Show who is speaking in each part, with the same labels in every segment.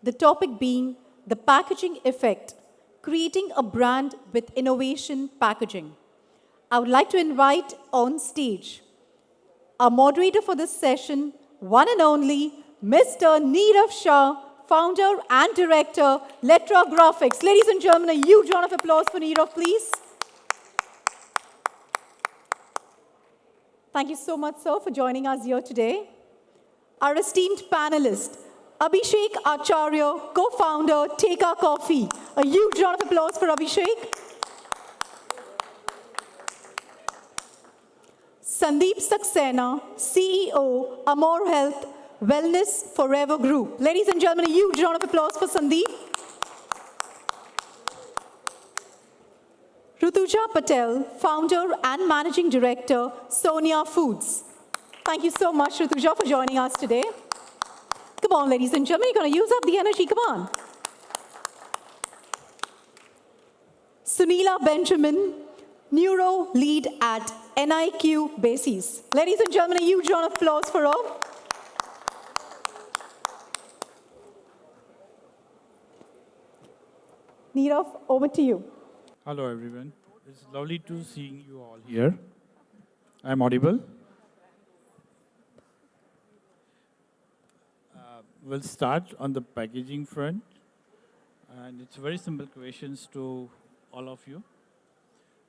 Speaker 1: The topic being the packaging effect, creating a brand with innovation packaging. I would like to invite on stage our moderator for this session, one and only Mr. Neerav Shah, founder and director, Letra Graphics. Ladies and gentlemen, a huge round of applause for Neerav, please. Thank you so much, sir, for joining us here today. Our esteemed panelist, Abhishek Acharya, co-founder, Teka Coffee. A huge round of applause for Abhishek. Sandeep Saxena, CEO, Amor Health Wellness Forever Group. Ladies and gentlemen, a huge round of applause for Sandeep. Rutuja Patel, founder and managing director, Sonia Foods. Thank you so much, Rutuja, for joining us today. Come on, ladies and gentlemen, you're going to use up the energy. Come on. Sunila Benjamin, neuro lead at NIQ Basis. Ladies and gentlemen, a huge round of applause for her. Neerav, over to you.
Speaker 2: Hello, everyone. It's lovely to seeing you all here. I'm audible. We'll start on the packaging front. And it's very simple questions to all of you.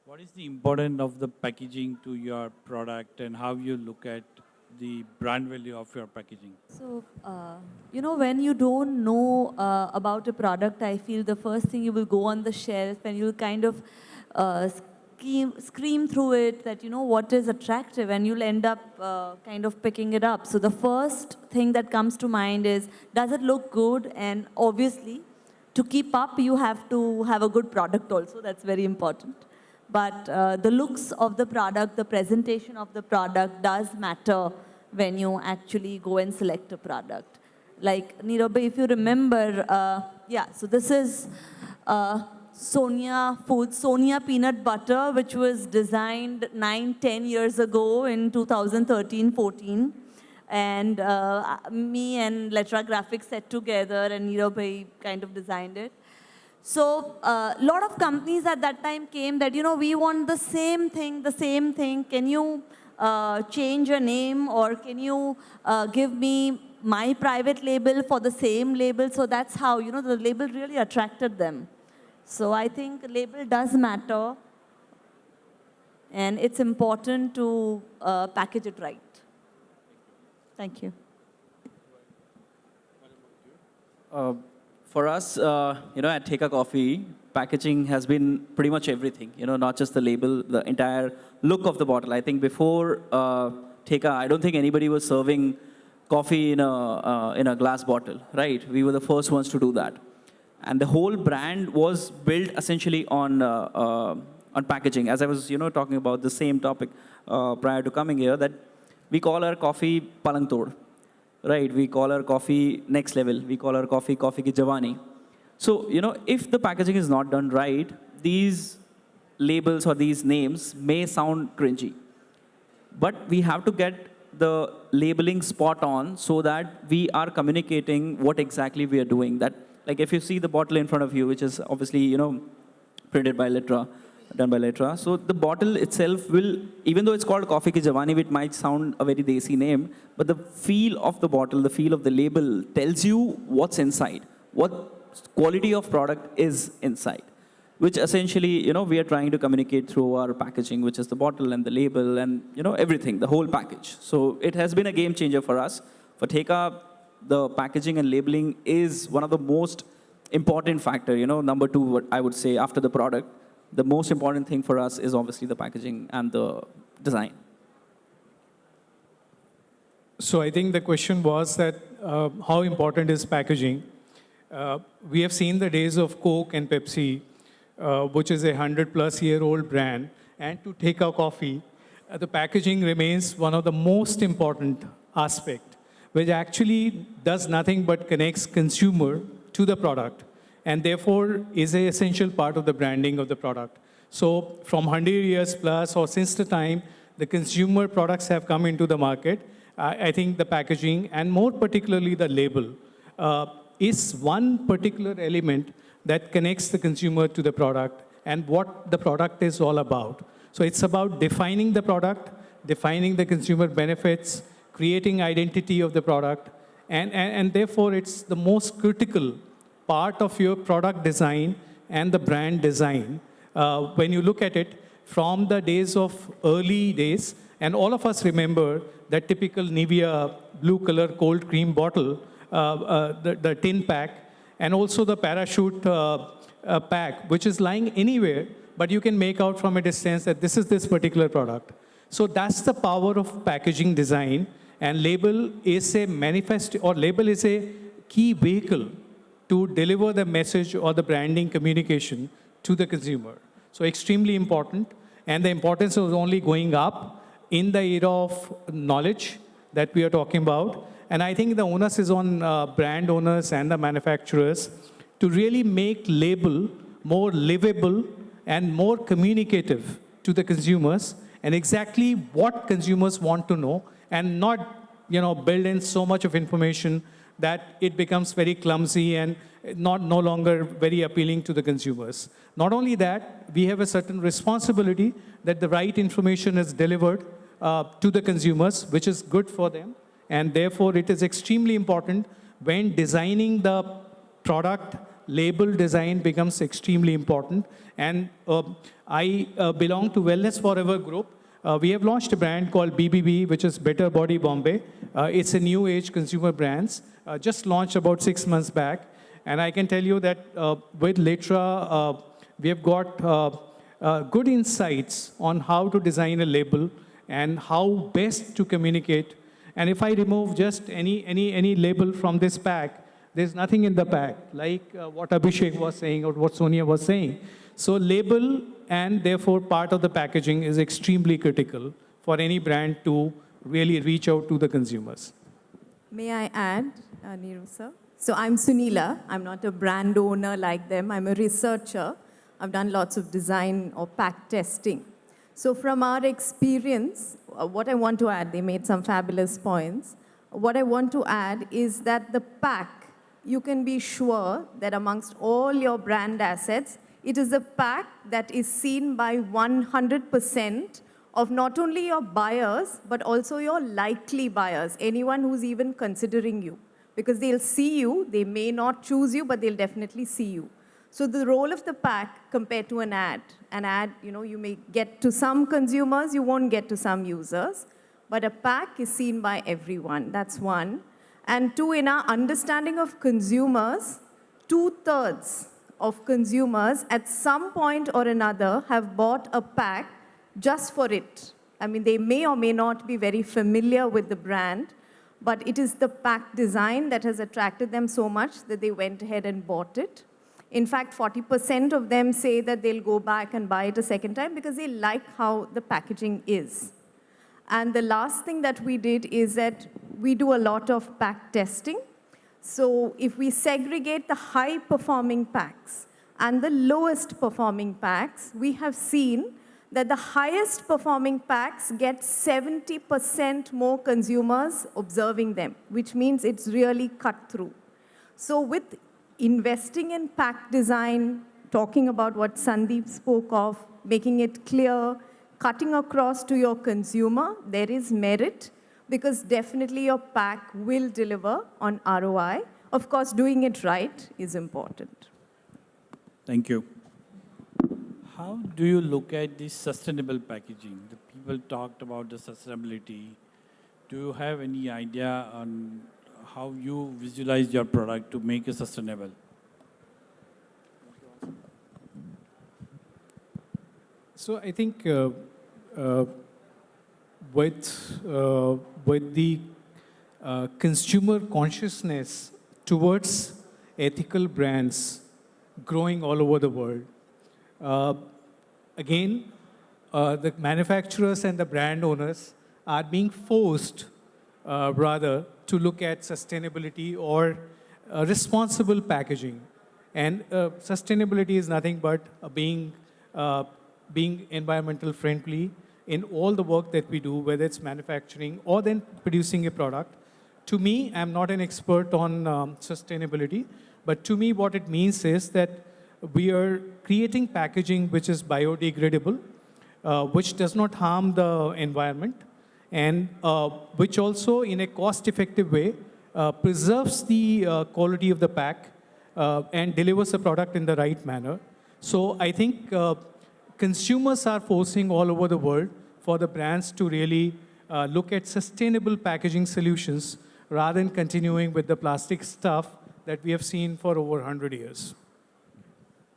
Speaker 2: What is the importance of the packaging to your product and how you look at the brand value of your packaging?
Speaker 3: So, when you don't know about a product, I feel the first thing you will go on the shelf and you'll kind of scream through it that, what is attractive, and you'll end up kind of picking it up. So the first thing that comes to mind is, does it look good? And obviously, to keep up, you have to have a good product also. That's very important. But the looks of the product, the presentation of the product does matter when you actually go and select a product. Like, Neerav, if you remember, so this is Sonia Foods, Sonia Peanut Butter, which was designed 9-10 years ago in 2013-14. And me and Letra Graphics set together, and Neerav kind of designed it. So a lot of companies at that time came that, we want the same thing. Can you change your name, or can you give me my private label for the same label? So that's how, the label really attracted them. So I think label does matter, and it's important to package it right. Thank you.
Speaker 4: For us, at Teka Coffee, packaging has been pretty much everything. Not just the label, the entire look of the bottle. I think before Teka, I don't think anybody was serving coffee in a glass bottle, right? We were the first ones to do that. And the whole brand was built essentially on packaging. As I was, talking about the same topic prior to coming here, that we call our coffee Palang Tod. Right, we call our coffee next level. We call our coffee ki Jawani. So, if the packaging is not done right, these labels or these names may sound cringy. But we have to get the labeling spot on so that we are communicating what exactly we are doing. That, like, if you see the bottle in front of you, which is obviously, printed by Letra, done by Letra. So the bottle itself will, even though it's called Coffee Ki Jawani, which might sound a very desi name, but the feel of the bottle, the feel of the label tells you what's inside, what quality of product is inside, which essentially, we are trying to communicate through our packaging, which is the bottle and the label and, everything, the whole package. So it has been a game changer for us. For Teka, the packaging and labeling is one of the most important factor, number two, what I would say, after the product. The most important thing for us is obviously the packaging and the design.
Speaker 5: So I think the question was that how important is packaging? We have seen the days of Coke and Pepsi, which is a 100-plus-year-old brand, and to Teka Coffee, the packaging remains one of the most important aspect, which actually does nothing but connects consumer to the product, and therefore is an essential part of the branding of the product. So from 100 years plus, or since the time the consumer products have come into the market, I think the packaging, and more particularly the label, is one particular element that connects the consumer to the product and what the product is all about. So it's about defining the product, defining the consumer benefits, creating identity of the product, and therefore it's the most critical part of your product design and the brand design. When you look at it from the days of early days, and all of us remember that typical Nivea blue color cold cream bottle, the tin pack, and also the parachute pack, which is lying anywhere, but you can make out from a distance that this is this particular product. So that's the power of packaging design, and label is a manifest, or label is a key vehicle to deliver the message or the branding communication to the consumer. So extremely important, and the importance is only going up in the era of knowledge that we are talking about. And I think the onus is on brand owners and the manufacturers to really make label more livable and more communicative to the consumers, and exactly what consumers want to know, and not build in so much of information that it becomes very clumsy and no longer very appealing to the consumers. Not only that, we have a certain responsibility that the right information is delivered to the consumers, which is good for them. And therefore, it is extremely important when designing the product, label design becomes extremely important. And I belong to Wellness Forever Group. We have launched a brand called BBB, which is Better Body Bombay. It's a new age consumer brand, just launched about 6 months back. And I can tell you that with Litra, we have got good insights on how to design a label and how best to communicate. And if I remove just any label from this pack, there's nothing in the pack, like what Abhishek was saying or what Sonia was saying. So label and therefore part of the packaging is extremely critical for any brand to really reach out to the consumers.
Speaker 6: May I add, Neeru sir? So I'm Sunila. I'm not a brand owner like them. I'm a researcher. I've done lots of design or pack testing. So from our experience, what I want to add, they made some fabulous points. What I want to add is that the pack, you can be sure that amongst all your brand assets, it is a pack that is seen by 100% of not only your buyers, but also your likely buyers, anyone who's even considering you. Because they'll see you, they may not choose you, but they'll definitely see you. So the role of the pack compared to an ad, you may get to some consumers, you won't get to some users, but a pack is seen by everyone, that's one. And two, in our understanding of consumers, 2/3 of consumers at some point or another have bought a pack just for it. I mean, they may or may not be very familiar with the brand, but it is the pack design that has attracted them so much that they went ahead and bought it. In fact, 40% of them say that they'll go back and buy it a second time because they like how the packaging is. And the last thing that we did is that we do a lot of pack testing. So if we segregate the high-performing packs and the lowest performing packs, we have seen that the highest performing packs get 70% more consumers observing them, which means it's really cut through. So with investing in pack design, talking about what Sandeep spoke of, making it clear, cutting across to your consumer, there is merit, because definitely your pack will deliver on ROI. Of course, doing it right is important.
Speaker 2: Thank you. How do you look at the sustainable packaging? The people talked about the sustainability. Do you have any idea on how you visualize your product to make it sustainable?
Speaker 5: So I think with the consumer consciousness towards ethical brands growing all over the world, again, the manufacturers and the brand owners are being forced, rather, to look at sustainability or responsible packaging. And sustainability is nothing but being environmental friendly in all the work that we do, whether it's manufacturing or then producing a product. to me, I'm not an expert on sustainability, but to me, what it means is that we are creating packaging which is biodegradable, which does not harm the environment, and which also, in a cost-effective way, preserves the quality of the pack and delivers the product in the right manner. So I think consumers are forcing all over the world for the brands to really look at sustainable packaging solutions rather than continuing with the plastic stuff that we have seen for over 100 years.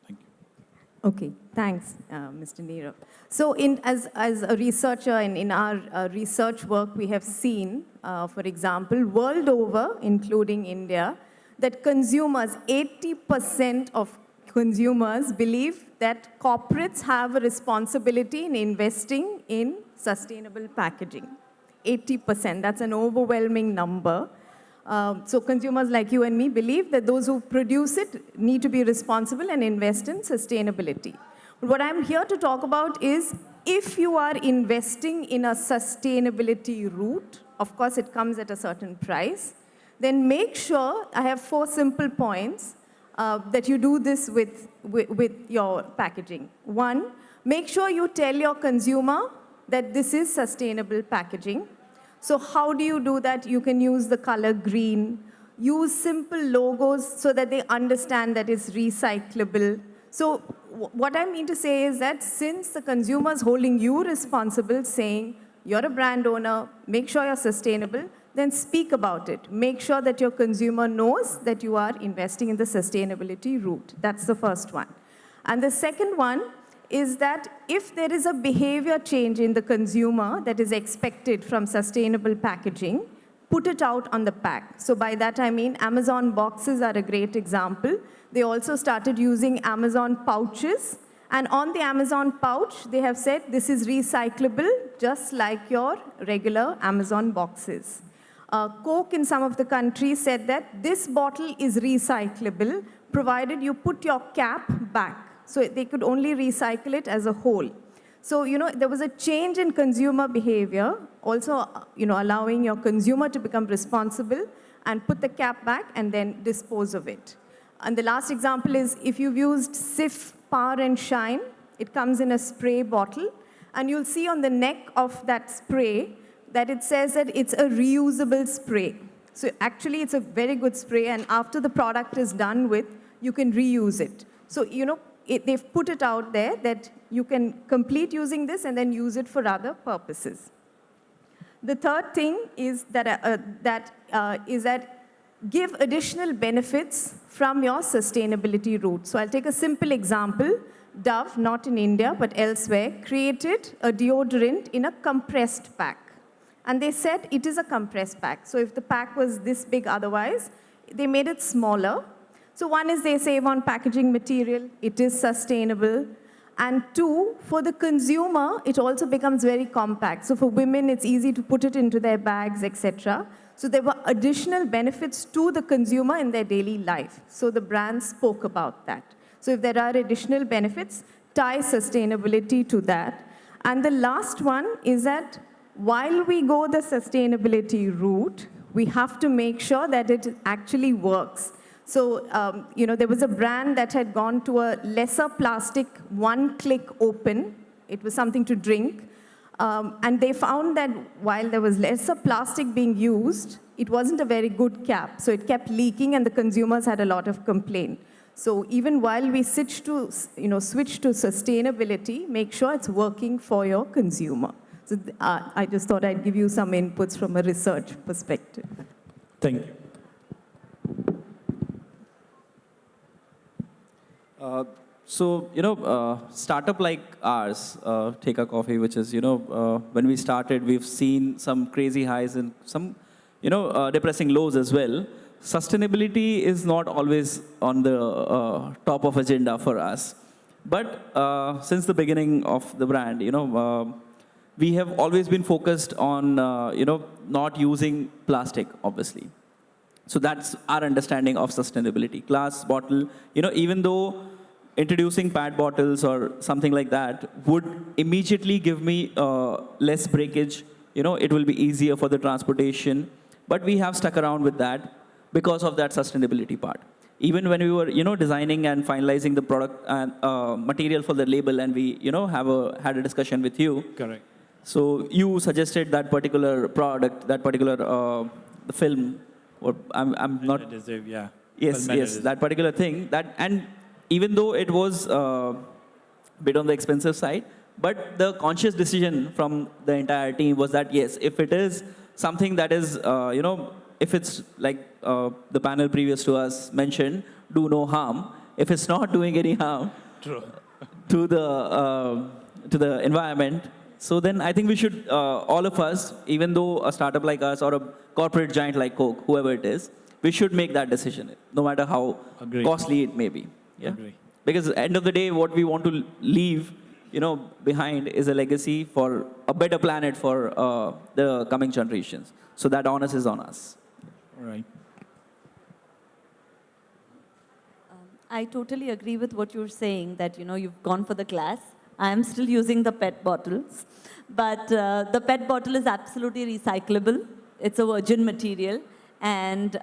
Speaker 2: Thank you.
Speaker 6: Okay, thanks, Mr. Nirav. So as a researcher, in our research work, we have seen, for example, world over, including India, that consumers, 80% of consumers believe that corporates have a responsibility in investing in sustainable packaging. 80%, that's an overwhelming number. So consumers like you and me believe that those who produce it need to be responsible and invest in sustainability. But what I'm here to talk about is if you are investing in a sustainability route, of course it comes at a certain price, then make sure, I have 4 simple points, that you do this with your packaging. 1, make sure you tell your consumer that this is sustainable packaging. So how do you do that? You can use the color green, use simple logos so that they understand that it's recyclable. So what I mean to say is that since the consumer is holding you responsible, saying you're a brand owner, make sure you're sustainable, then speak about it. Make sure that your consumer knows that you are investing in the sustainability route. That's the first one. And the second one is that if there is a behavior change in the consumer that is expected from sustainable packaging, put it out on the pack. So by that I mean Amazon boxes are a great example. They also started using Amazon pouches. And on the Amazon pouch, they have said this is recyclable, just like your regular Amazon boxes. Coke in some of the countries said that this bottle is recyclable, provided you put your cap back. So they could only recycle it as a whole. So, there was a change in consumer behavior, also, allowing your consumer to become responsible and put the cap back and then dispose of it. And the last example is if you've used Cif Power and Shine, it comes in a spray bottle, and you'll see on the neck of that spray that it says that it's a reusable spray. So actually, it's a very good spray, and after the product is done with, you can reuse it. So, they've put it out there that you can complete using this and then use it for other purposes. The third thing is that give additional benefits from your sustainability route. So I'll take a simple example. Dove, not in India but elsewhere, created a deodorant in a compressed pack. And they said it is a compressed pack. So if the pack was this big otherwise, they made it smaller. So 1 is they save on packaging material, it is sustainable. And 2, for the consumer, it also becomes very compact. So for women, it's easy to put it into their bags, etc. So there were additional benefits to the consumer in their daily life. So the brand spoke about that. So if there are additional benefits, tie sustainability to that. And the last one is that while we go the sustainability route, we have to make sure that it actually works. So, there was a brand that had gone to a lesser plastic, one-click open. It was something to drink. And they found that while there was lesser plastic being used, it wasn't a very good cap. So it kept leaking, and the consumers had a lot of complaint. So even while we switch to sustainability, make sure it's working for your consumer. So I just thought I'd give you some inputs from a research perspective.
Speaker 2: Thank you.
Speaker 4: Startup like ours, Take a Coffee, which is, when we started, we've seen some crazy highs and some, depressing lows as well. Sustainability is not always on the top of agenda for us. But since the beginning of the brand, we have always been focused on, not using plastic, obviously. So that's our understanding of sustainability. Glass bottle, even though introducing PET bottles or something like that would immediately give me less breakage, it will be easier for the transportation. but we have stuck around with that because of that sustainability part. Even when we were, designing and finalizing the product and material for the label, and we, had a discussion with you.
Speaker 2: Correct.
Speaker 4: So you suggested that particular product, that particular the film, or I'm not.
Speaker 2: Adhesive, yeah.
Speaker 4: Yes,
Speaker 2: Film
Speaker 4: yes,
Speaker 2: adhesive.
Speaker 4: that particular thing. And even though it was a bit on the expensive side, but the conscious decision from the entire team was that yes, if it is something that is, if it's like the panel previous to us mentioned, do no harm. If it's not doing any harm
Speaker 2: True.
Speaker 4: to the environment, so then I think we should, all of us, even though a startup like us or a corporate giant like Coke, whoever it is, we should make that decision, no matter how
Speaker 2: Agree.
Speaker 4: costly it may be. Yeah?
Speaker 2: Agree.
Speaker 4: Because at the end of the day, what we want to leave, behind is a legacy for a better planet for the coming generations. So that onus is on us.
Speaker 2: All right.
Speaker 3: I totally agree with what you're saying, that, you've gone for the glass. I'm still using the PET bottles. But the PET bottle is absolutely recyclable. It's a virgin material. And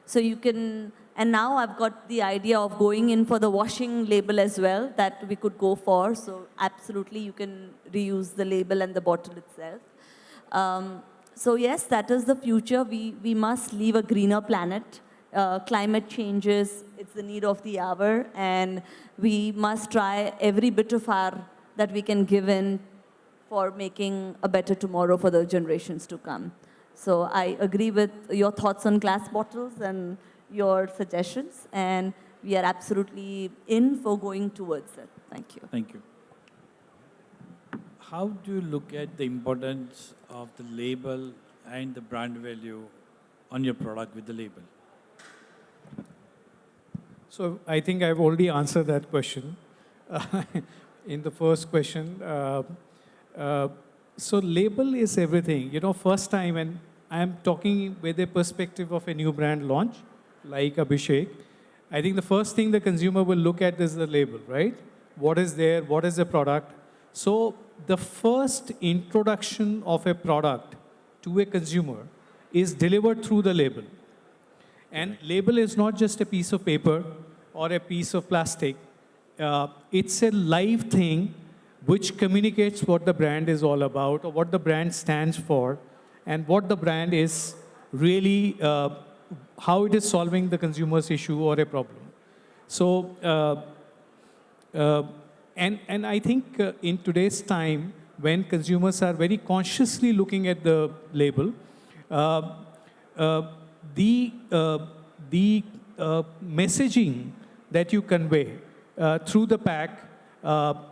Speaker 3: so you can, and now I've got the idea of going in for the washing label as well, that we could go for. So absolutely you can reuse the label and the bottle itself. So yes, that is the future. We must leave a greener planet. Climate changes, it's the need of the hour, and we must try every bit of our that we can give in for making a better tomorrow for the generations to come. So I agree with your thoughts on glass bottles and your suggestions, and we are absolutely in for going towards it. Thank you.
Speaker 2: Thank you. How do you look at the importance of the label and the brand value on your product with the label?
Speaker 5: So I think I've already answered that question in the first question. So label is everything. First time, and I'm talking with a perspective of a new brand launch, like Abhishek, I think the first thing the consumer will look at is the label, right? What is there? What is the product? So the first introduction of a product to a consumer is delivered through the label. And label is not just a piece of paper or a piece of plastic. It's a live thing which communicates what the brand is all about, or what the brand stands for, and what the brand is really, how it is solving the consumer's issue or a problem. So, and I think in today's time, when consumers are very consciously looking at the label, the messaging that you convey through the pack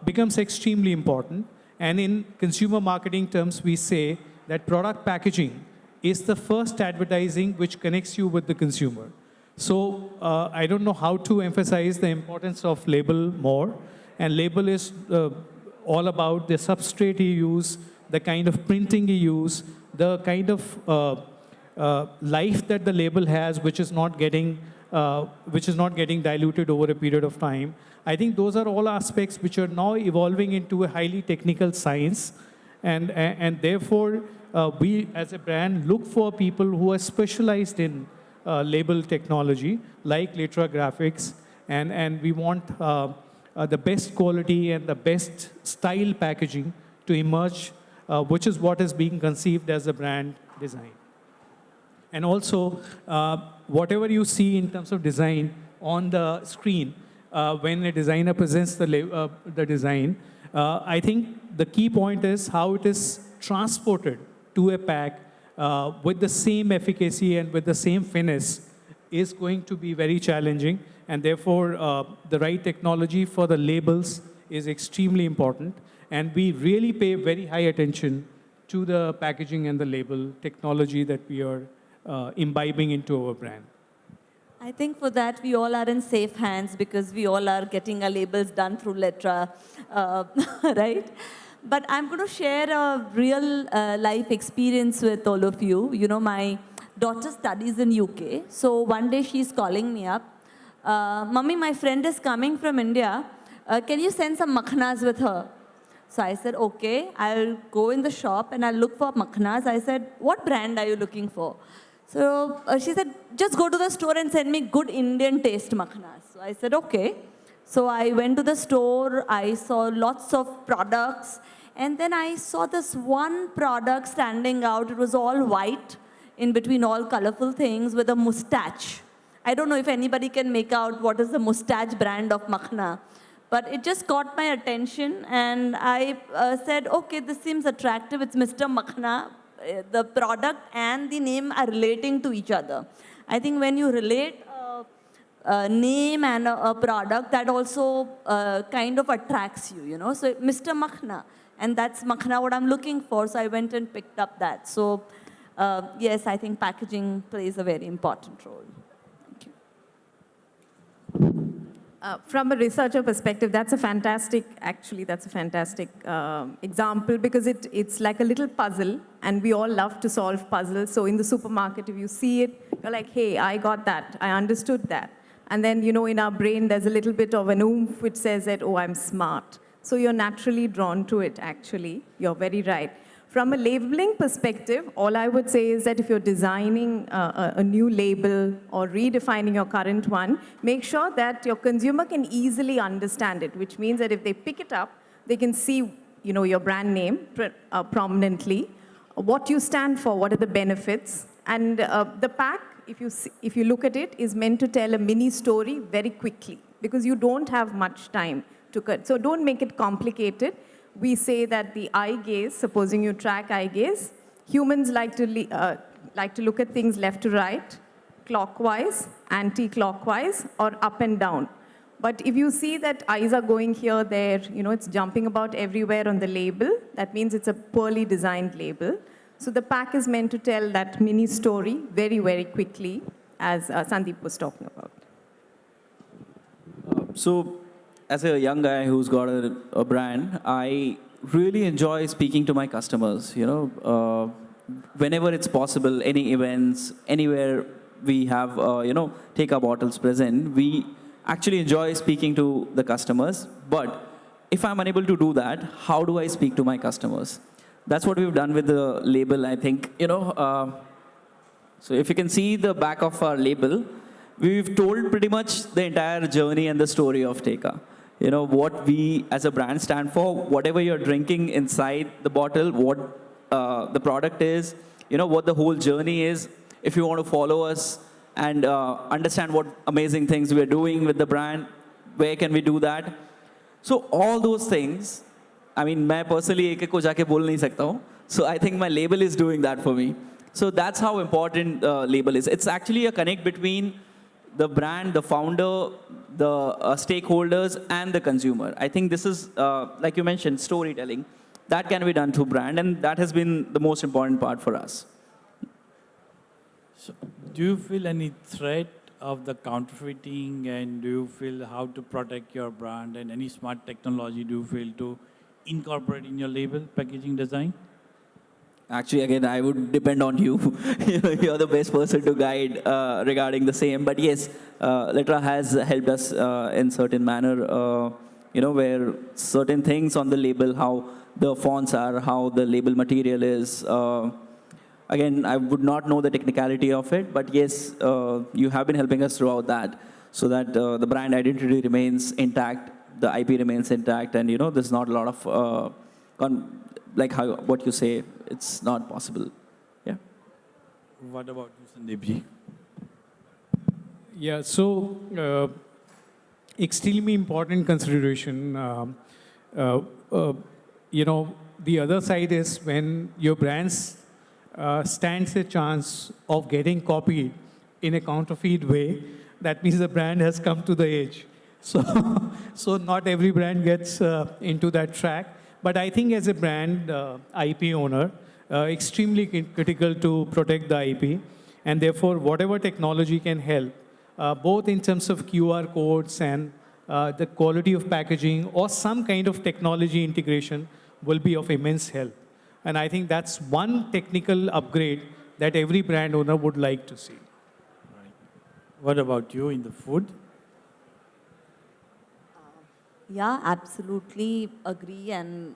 Speaker 5: becomes extremely important. And in consumer marketing terms, we say that product packaging is the first advertising which connects you with the consumer. So I don't know how to emphasize the importance of label more. And label is all about the substrate you use, the kind of printing you use, the kind of life that the label has, which is not getting diluted over a period of time. I think those are all aspects which are now evolving into a highly technical science, and therefore we as a brand look for people who are specialized in label technology, like Letra Graphics, and we want the best quality and the best style packaging to emerge, which is what is being conceived as a brand design. And also, whatever you see in terms of design on the screen, when a designer presents the design, I think the key point is how it is transported to a pack with the same efficacy and with the same finesse is going to be very challenging. And therefore, the right technology for the labels is extremely important. And we really pay very high attention to the packaging and the label technology that we are imbibing into our brand.
Speaker 3: I think for that, we all are in safe hands because we all are getting our labels done through Letra, right? But I'm going to share a real life experience with all of you. My daughter studies in UK. So one day she's calling me up. Mummy, my friend is coming from India. Can you send some makhnas with her? So I said, okay, I'll go in the shop and I'll look for makhnas. I said, what brand are you looking for? So she said, just go to the store and send me good Indian taste makhnas. So I said, okay. So I went to the store, I saw lots of products, and then I saw this one product standing out. It was all white, in between all colorful things, with a mustache. I don't know if anybody can make out what is the mustache brand of makhna, but it just caught my attention, and I said, okay, this seems attractive. It's Mr. Makhna. The product and the name are relating to each other. I think when you relate a name and a product, that also kind of attracts you, you know. So Mr. Makhna, and that's Makhna what I'm looking for. So I went and picked up that. So yes, I think packaging plays a very important role. Thank you.
Speaker 6: From a researcher perspective, that's a fantastic example, because it's like a little puzzle, and we all love to solve puzzles. So in the supermarket, if you see it, you're like, hey, I got that, I understood that. And then, you know, in our brain, there's a little bit of an oomph which says that, oh, I'm smart. So you're naturally drawn to it, actually. You're very right. From a labeling perspective, all I would say is that if you're designing a new label or redefining your current one, make sure that your consumer can easily understand it, which means that if they pick it up, they can see, you know, your brand name prominently, what you stand for, what are the benefits. And the pack, if you look at it, is meant to tell a mini story very quickly, because you don't have much time to cut. So don't make it complicated. We say that the eye gaze, supposing you track eye gaze, humans like to look at things left to right, clockwise, anti-clockwise, or up and down. But if you see that eyes are going here, there, you know, it's jumping about everywhere on the label, that means it's a poorly designed label. So the pack is meant to tell that mini story very, very quickly, as Sandeep was talking about.
Speaker 4: So, as a young guy who's got a brand, I really enjoy speaking to my customers. You know, whenever it's possible, any events, anywhere we have, take our bottles present, we actually enjoy speaking to the customers. But if I'm unable to do that, how do I speak to my customers? That's what we've done with the label, I think. You know, so if you can see the back of our label, we've told pretty much the entire journey and the story of Teka. You know, what we as a brand stand for, whatever you're drinking inside the bottle, what the product is, you know, what the whole journey is. If you want to follow us and understand what amazing things we're doing with the brand, where can we do that? So all those things, I mean, मैं personally एक को जाके बोल नहीं सकता हूँ. So I think my label is doing that for me. So that's how important label is. It's actually a connect between the brand, the founder, the stakeholders, and the consumer. I think this is, like you mentioned, storytelling. That can be done through brand, and that has been the most important part for us.
Speaker 2: So, do you feel any threat of the counterfeiting, and do you feel how to protect your brand, and any smart technology do you feel to incorporate in your label packaging design?
Speaker 4: Actually, again, I would depend on you. You're the best person to guide regarding the same. But yes, Letra has helped us in certain manner, where certain things on the label, how the fonts are, how the label material is. Again, I would not know the technicality of it, but yes, you have been helping us throughout that, so that the brand identity remains intact, the IP remains intact, and there's not a lot of like what you say, it's not possible. Yeah.
Speaker 2: What about you, Sandeep?
Speaker 5: Yeah, so extremely important consideration. The other side is when your brands stands a chance of getting copied in a counterfeit way, that means the brand has come to the edge. So not every brand gets into that track. But I think as a brand IP owner, extremely critical to protect the IP. And therefore, whatever technology can help, both in terms of QR codes and the quality of packaging or some kind of technology integration will be of immense help. And I think that's one technical upgrade that every brand owner would like to see.
Speaker 2: Right. What about you in the food?
Speaker 3: Yeah, absolutely agree and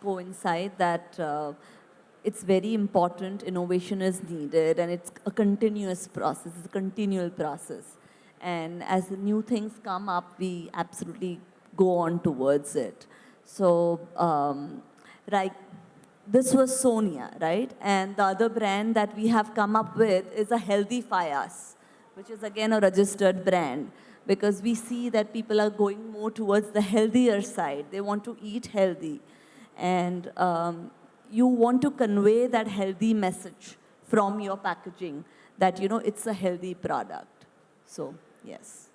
Speaker 3: coincide that it's very important. Innovation is needed, and it's a continuous process. It's a continual process, and as the new things come up, we absolutely go on towards it. So, right, this was Sonia, right? And the other brand that we have come up with is a Healthy Fayas, which is again a registered brand, because we see that people are going more towards the healthier side. They want to eat healthy. And you want to convey that healthy message from your packaging that, you know, it's a healthy product. So, yes.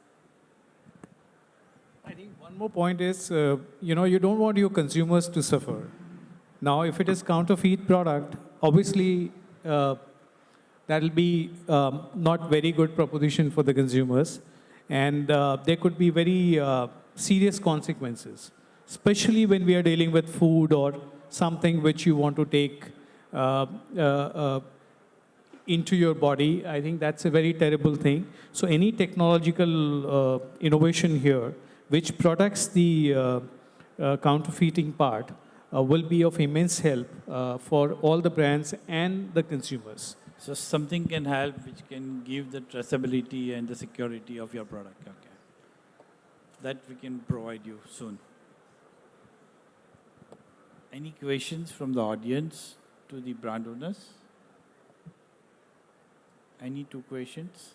Speaker 5: I think one more point is, you don't want your consumers to suffer. Now, if it is counterfeit product, obviously that will be not very good proposition for the consumers, and there could be very serious consequences, especially when we are dealing with food or something which you want to take into your body. I think that's a very terrible thing. So any technological innovation here which protects the counterfeiting part will be of immense help for all the brands and the consumers.
Speaker 2: So something can help which can give the traceability and the security of your product. Okay. That we can provide you soon. Any questions from the audience to the brand owners? Any two questions?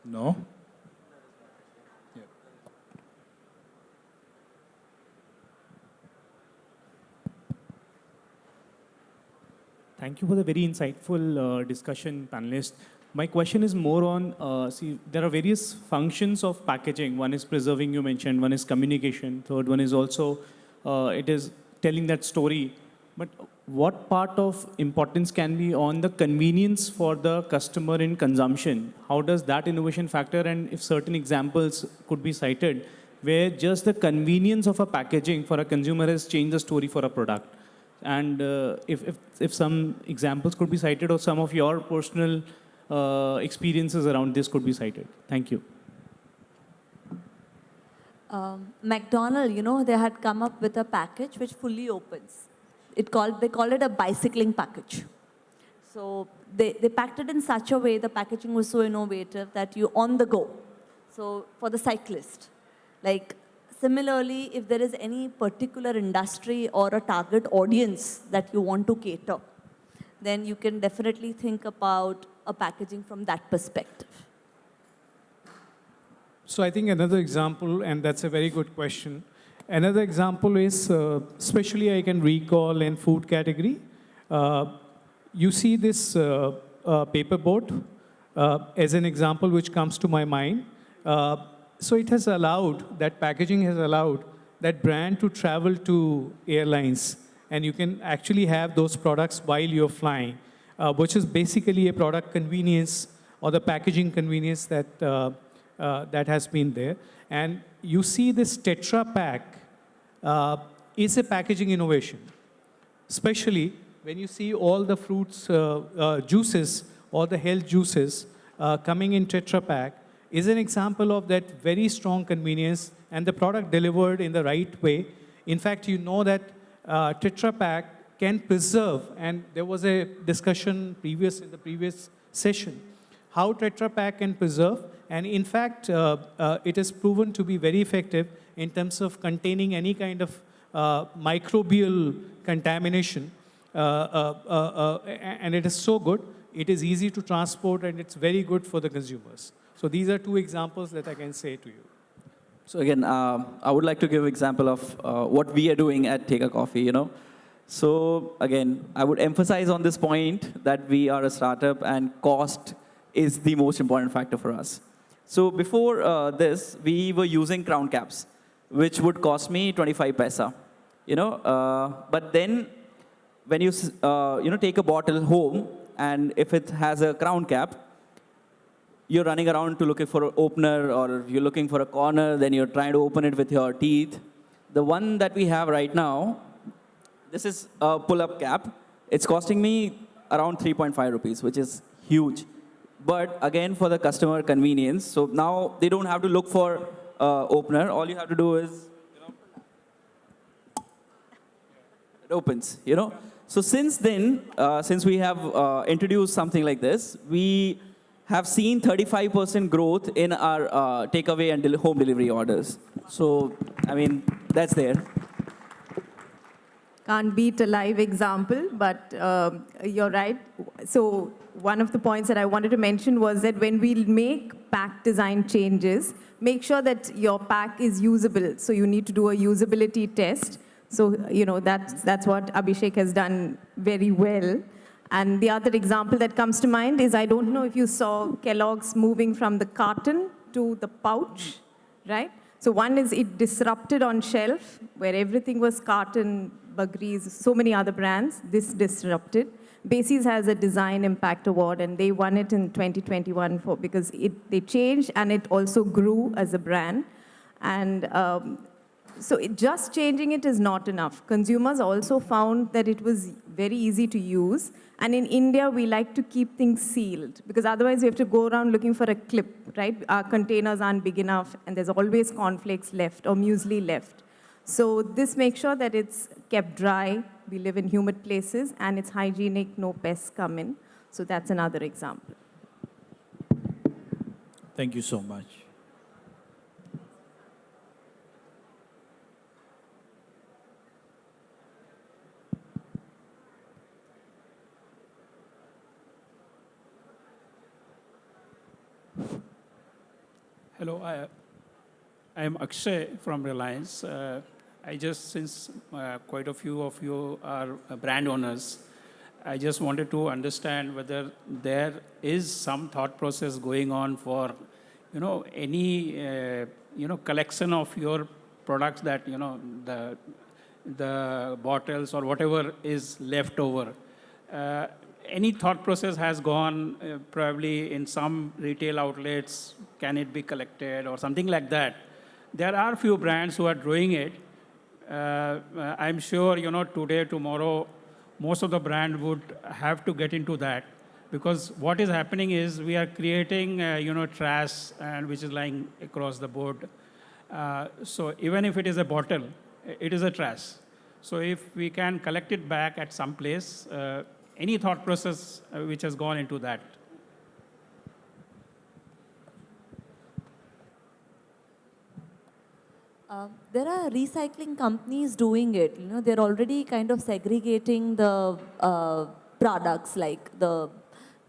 Speaker 2: No? Yeah.
Speaker 7: Thank you for the very insightful discussion, panelists. My question is more on, see, there are various functions of packaging. One is preserving, you mentioned, one is communication, third one is also, it is telling that story. But what part of importance can be on the convenience for the customer in consumption? How does that innovation factor, and if certain examples could be cited, where just the convenience of a packaging for a consumer has changed the story for a product? And if some examples could be cited, or some of your personal experiences around this could be cited. Thank you.
Speaker 3: McDonald, you know, they had come up with a package which fully opens. They call it a bicycling package. So they packed it in such a way, the packaging was so innovative that you on the go. So for the cyclist, like similarly, if there is any particular industry or a target audience that you want to cater, then you can definitely think about a packaging from that perspective.
Speaker 5: So I think another example, and that's a very good question. Another example is, especially I can recall in food category, you see this paper boat as an example which comes to my mind. So it has allowed, that packaging has allowed that brand to travel to airlines, and you can actually have those products while you're flying, which is basically a product convenience or the packaging convenience that, that has been there. And you see this Tetra Pak is a packaging innovation, especially when you see all the fruits, juices, all the health juices coming in Tetra Pak is an example of that very strong convenience and the product delivered in the right way. In fact, you know that Tetra Pak can preserve, and there was a discussion in the previous session, how Tetra Pak can preserve, and in fact, it is proven to be very effective in terms of containing any kind of microbial contamination, and it is so good, it is easy to transport, and it's very good for the consumers. So these are two examples that I can say to you.
Speaker 4: So again, I would like to give an example of what we are doing at Take a Coffee, you know. So again, I would emphasize on this point that we are a startup and cost is the most important factor for us. So before this, we were using crown caps, which would cost me 25 paisa, you know. But then when you, take a bottle home, and if it has a crown cap, you're running around to looking for an opener, or you're looking for a corner, then you're trying to open it with your teeth. The one that we have right now, this is a pull-up cap. It's costing me around 3.5 rupees, which is huge. But again, for the customer convenience, so now they don't have to look for opener. All you have to do is, it opens, So since then, since we have introduced something like this, we have seen 35% growth in our takeaway and home delivery orders. So, I mean, that's there.
Speaker 6: Can't beat a live example, but you're right. So one of the points that I wanted to mention was that when we make pack design changes, make sure that your pack is usable. So you need to do a usability test. So, that's what Abhishek has done very well. And the other example that comes to mind is, I don't know if you saw Kellogg's moving from the carton to the pouch, right? So one is it disrupted on shelf, where everything was carton, Bugries, so many other brands. This disrupted. Macy's has a Design Impact Award, and they won it in 2021 because they changed, and it also grew as a brand. And so just changing it is not enough. Consumers also found that it was very easy to use. And in India, we like to keep things sealed, because otherwise we have to go around looking for a clip, right? Our containers aren't big enough, and there's always cornflakes left or muesli left. So this makes sure that it's kept dry. We live in humid places, and it's hygienic, no pests come in. So that's another example.
Speaker 2: Thank you so much.
Speaker 8: Hello, I am Akshay from Reliance. Since quite a few of you are brand owners, I just wanted to understand whether there is some thought process going on for, any, collection of your products that, the bottles or whatever is left over. Any thought process has gone probably in some retail outlets, can it be collected or something like that? There are few brands who are doing it. I'm sure, today, tomorrow, most of the brand would have to get into that, because what is happening is we are creating, trash and which is lying across the board. So even if it is a bottle, it is a trash. So if we can collect it back at some place, any thought process which has gone into that?
Speaker 3: There are recycling companies doing it. They're already kind of segregating the products, like the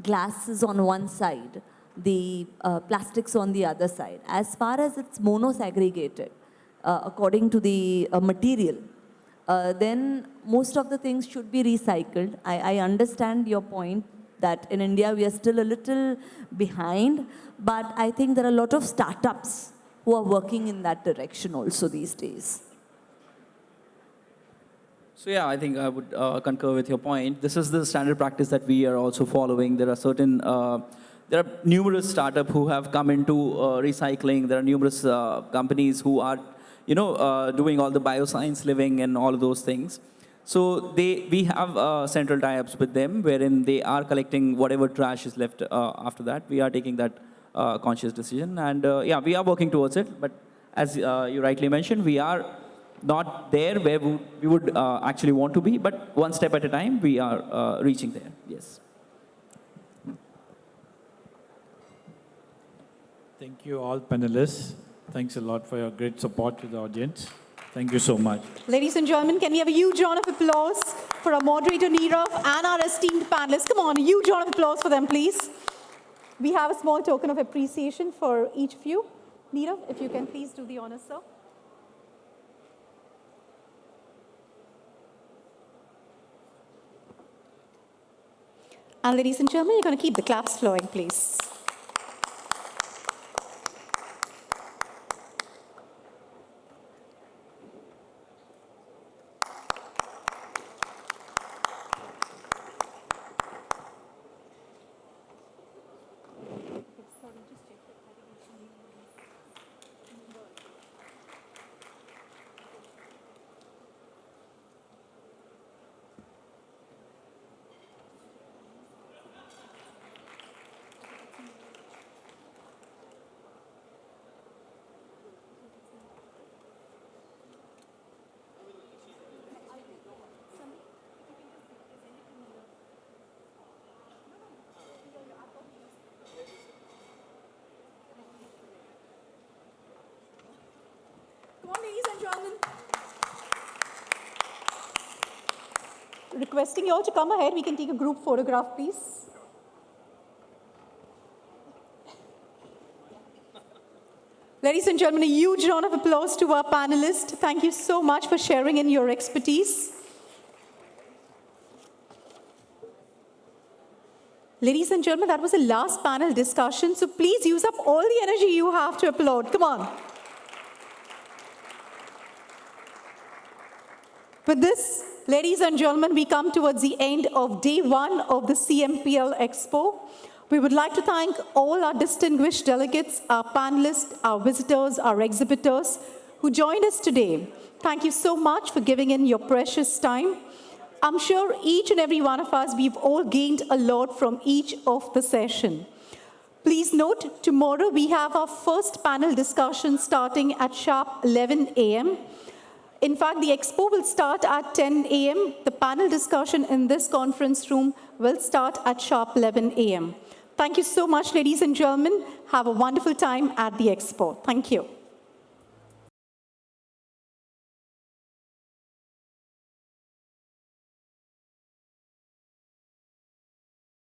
Speaker 3: glasses on one side, the plastics on the other side. As far as it's mono-segregated, according to the material, then most of the things should be recycled. I understand your point that in India we are still a little behind, but I think there are a lot of startups who are working in that direction also these days.
Speaker 4: So yeah, I think I would concur with your point. This is the standard practice that we are also following. There are numerous startups who have come into recycling. There are numerous companies who are, doing all the bioscience living and all of those things. So we have central tie-ups with them, wherein they are collecting whatever trash is left after that. We are taking that conscious decision, and we are working towards it. But as you rightly mentioned, we are not there where we would actually want to be, but one step at a time, we are reaching there. Yes.
Speaker 2: Thank you all panelists. Thanks a lot for your great support to the audience. Thank you so much.
Speaker 1: Ladies and gentlemen, can we have a huge round of applause for our moderator, Nirav, and our esteemed panelists? Come on, a huge round of applause for them, please. We have a small token of appreciation for each of you. Nirav, if you can please do the honors, sir. And ladies and gentlemen, you're going to keep the claps flowing, please. gentlemen, requesting you all to come ahead. We can take a group photograph, please. Ladies and gentlemen, a huge round of applause to our panelists. Thank you so much for sharing in your expertise. Ladies and gentlemen, that was the last panel discussion, so please use up all the energy you have to applaud. Come on. With this, ladies and gentlemen, we come towards the end of day one of the CMPL Expo. We would like to thank all our distinguished delegates, our panelists, our visitors, our exhibitors who joined us today. Thank you so much for giving in your precious time. I'm sure each and every one of us, we've all gained a lot from each of the session. Please note, tomorrow we have our first panel discussion starting at sharp 11 a.m. In fact, the expo will start at 10 a.m. The panel discussion in this conference room will start at sharp 11 a.m. Thank you so much, ladies and gentlemen. Have a wonderful time at the expo. Thank you.